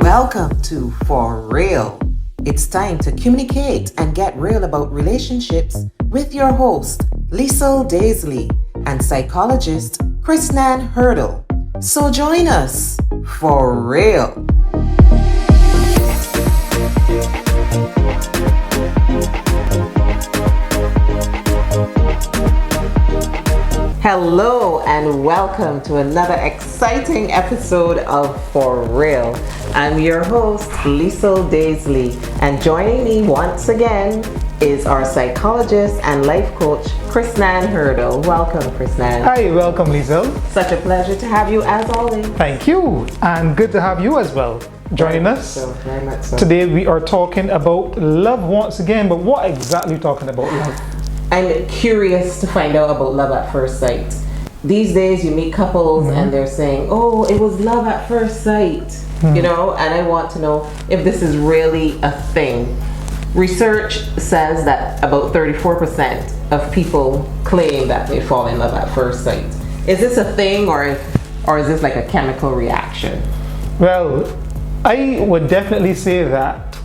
Welcome to For Real. It's time to communicate and get real about relationships with your host, Liesel, Daisley, and psychologist, Krisnan. So join us for real. Hello and welcome to another exciting episode of For Real. I'm your host, Liesel Daisley, and joining me once again is our psychologist and life coach, Krisnan. Welcome, Krisnan. Hi, welcome, Liesel. Such a pleasure to have you as always. Thank you, and good to have you as well joining us. Very much so. Today we are talking about love once again, but what exactly are we talking about love? I'm curious to find out about love at first sight. These days you meet couples and they're saying, oh, it was love at first sight, you know, and I want to know if this is really a thing. Research says that about 34% of people claim that they fall in love at first sight. Is this a thing or is this like a chemical reaction? Well, I would definitely say that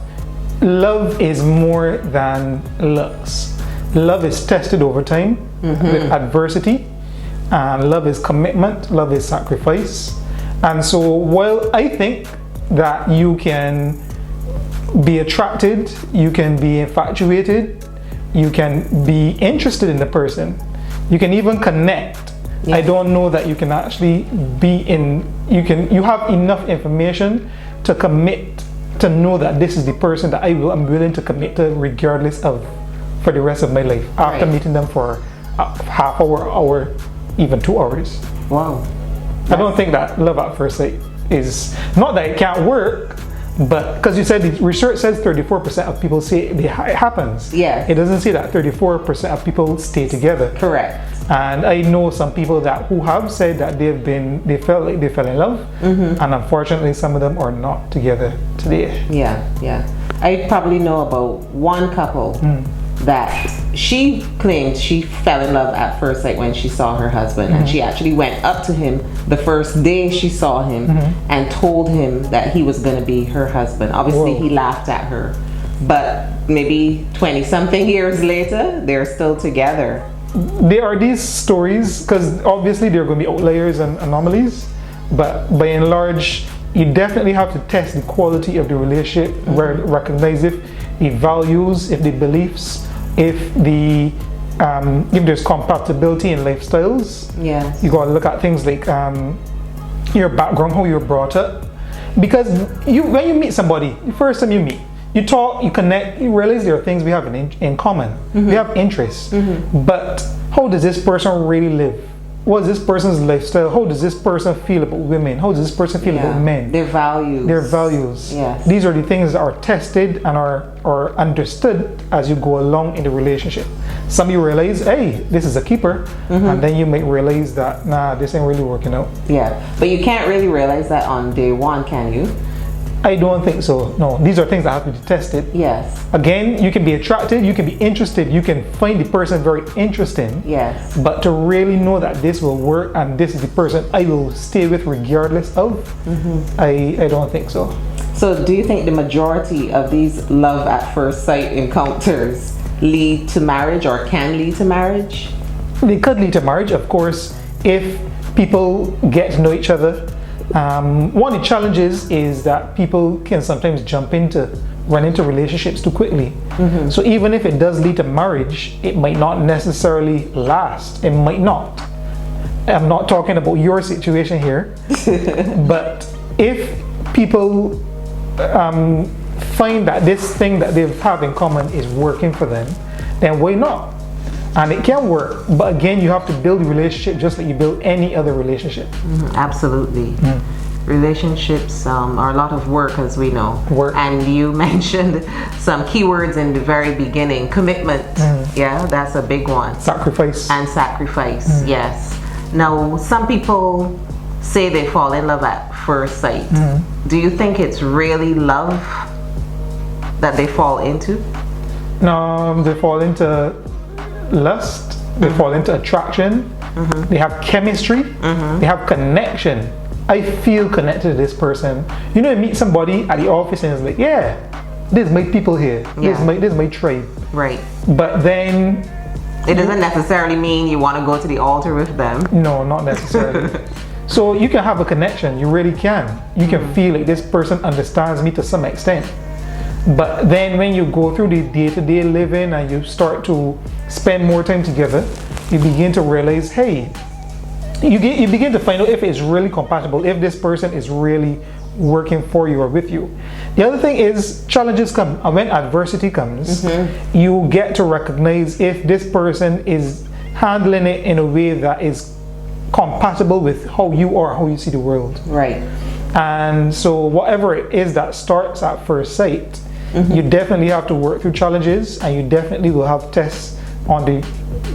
love is more than looks. Love is tested over time with adversity, and love is commitment, love is sacrifice. And so while I think that you can be attracted, you can be infatuated, you can be interested in the person, you can even connect. Yeah. I don't know that you can actually you have enough information to commit, to know that this is the person that I'm willing to commit to regardless of for the rest of my life after meeting them for a half hour, even 2 hours. Wow. I don't think that love at first sight is, not that it can't work, but because you said the research says 34% of people say it happens. Yeah. It doesn't say that 34% of people stay together. Correct. And I know some people who have said that they felt like they fell in love, and unfortunately some of them are not together today. Yeah. I probably know about one couple that she claimed she fell in love at first sight when she saw her husband, and she actually went up to him the first day she saw him and told him that he was going to be her husband. Obviously he laughed at her, but maybe 20 something years later they're still together. There are these stories, because obviously there are going to be outliers and anomalies, but by and large you definitely have to test the quality of the relationship, where recognize if the values, if the beliefs, if there's compatibility in lifestyles. Yes. You got to look at things like your background, how you're brought up, because when you meet somebody, the first time you meet, you talk, you connect, you realize there are things we have in common. We have interests, but how does this person really live? What is this person's lifestyle? How does this person feel about women? How does this person feel about men? Their values. Yes. These are the things that are tested and are understood as you go along in the relationship. Some you realize, hey, this is a keeper, and then you might realize that, nah, this ain't really working out. Yeah, but you can't really realize that on day one, can you? I don't think so. No, these are things that have to be tested. Yes. Again, you can be attracted, you can be interested, you can find the person very interesting. Yes. But to really know that this will work and this is the person I will stay with regardless of, I don't think so. So do you think the majority of these love at first sight encounters lead to marriage or can lead to marriage? They could lead to marriage, of course, if people get to know each other. One of the challenges is that people can sometimes run into relationships too quickly. So even if it does lead to marriage, it might not necessarily last. It might not. I'm not talking about your situation here, but if people find that this thing that they have in common is working for them, then why not? And it can work, but again, you have to build a relationship just like you build any other relationship. Absolutely. Relationships are a lot of work, as we know. And you mentioned some keywords in the very beginning. Commitment. Yeah, that's a big one. Sacrifice. Yes. Now, some people say they fall in love at first sight. Do you think it's really love that they fall into? No, they fall into lust, they fall into attraction, they have chemistry, they have connection, I feel connected to this person. You know, you meet somebody at the office and it's like, yeah, this is my people here. Yeah. This is my tribe. Right. But then It doesn't necessarily mean you want to go to the altar with them. no, not necessarily. So you can have a connection, you really can. You can feel like this person understands me to some extent. But then when you go through the day-to-day living and you start to spend more time together, you begin to realize, hey, you begin to find out if it's really compatible, if this person is really working for you or with you. The other thing is challenges come, and when adversity comes, you get to recognize if this person is handling it in a way that is compatible with how you are, how you see the world. Right. And so whatever it is that starts at first sight, you definitely have to work through challenges, and you definitely will have tests on the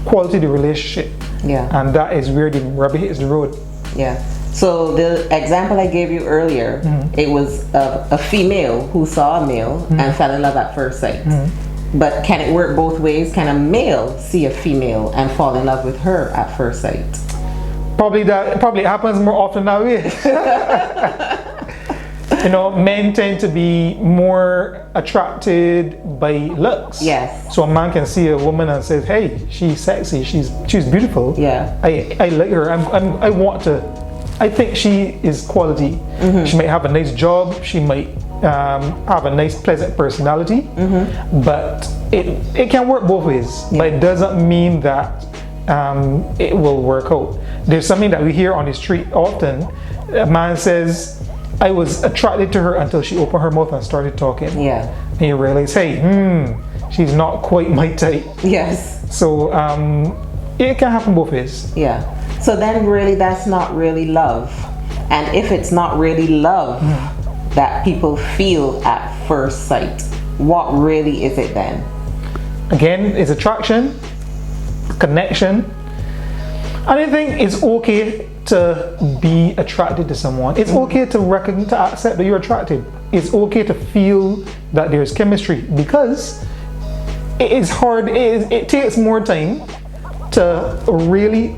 quality of the relationship. Yeah. And that is where the rubber hits the road. Yeah. So the example I gave you earlier, it was a female who saw a male and fell in love at first sight. But can it work both ways? Can a male see a female and fall in love with her at first sight? Probably happens more often that way. You know, men tend to be more attracted by looks. Yes. So a man can see a woman and says, hey, she's sexy, she's beautiful. Yeah. I like her. I think she is quality. She might have a nice job. She might have a nice, pleasant personality. But it can work both ways. Yeah. But it doesn't mean that it will work out. There's something that we hear on the street often. A man says, I was attracted to her until she opened her mouth and started talking. Yeah. And you realize, hey, she's not quite my type. Yes. So it can happen both ways. Yeah. So then really that's not really love. And if it's not really love that people feel at first sight, what really is it then? Again, it's attraction, connection. I think it's okay to be attracted to someone. It's okay to accept that you're attracted. It's okay to feel that there's chemistry, because it is hard. It takes more time to really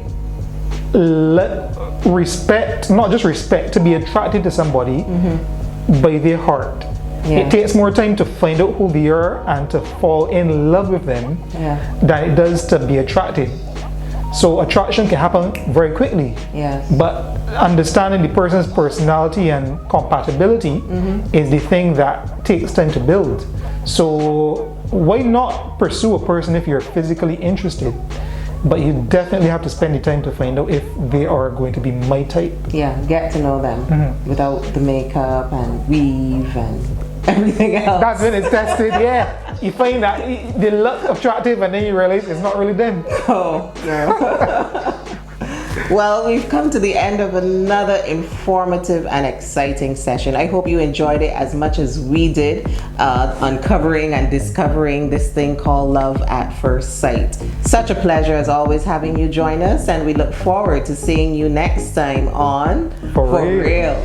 not just respect, to be attracted to somebody by their heart. Yeah. It takes more time to find out who they are and to fall in love with them than it does to be attracted. So attraction can happen very quickly. Yes. But understanding the person's personality and compatibility is the thing that takes time to build. So why not pursue a person if you're physically interested? But you definitely have to spend the time to find out if they are going to be my type. Yeah, get to know them without the makeup and weave and everything else. That's when it's tested, yeah. You find that they look attractive and then you realize it's not really them. Oh, girl. Well, we've come to the end of another informative and exciting session. I hope you enjoyed it as much as we did, uncovering and discovering this thing called love at first sight. Such a pleasure as always having you join us, and we look forward to seeing you next time on For Real.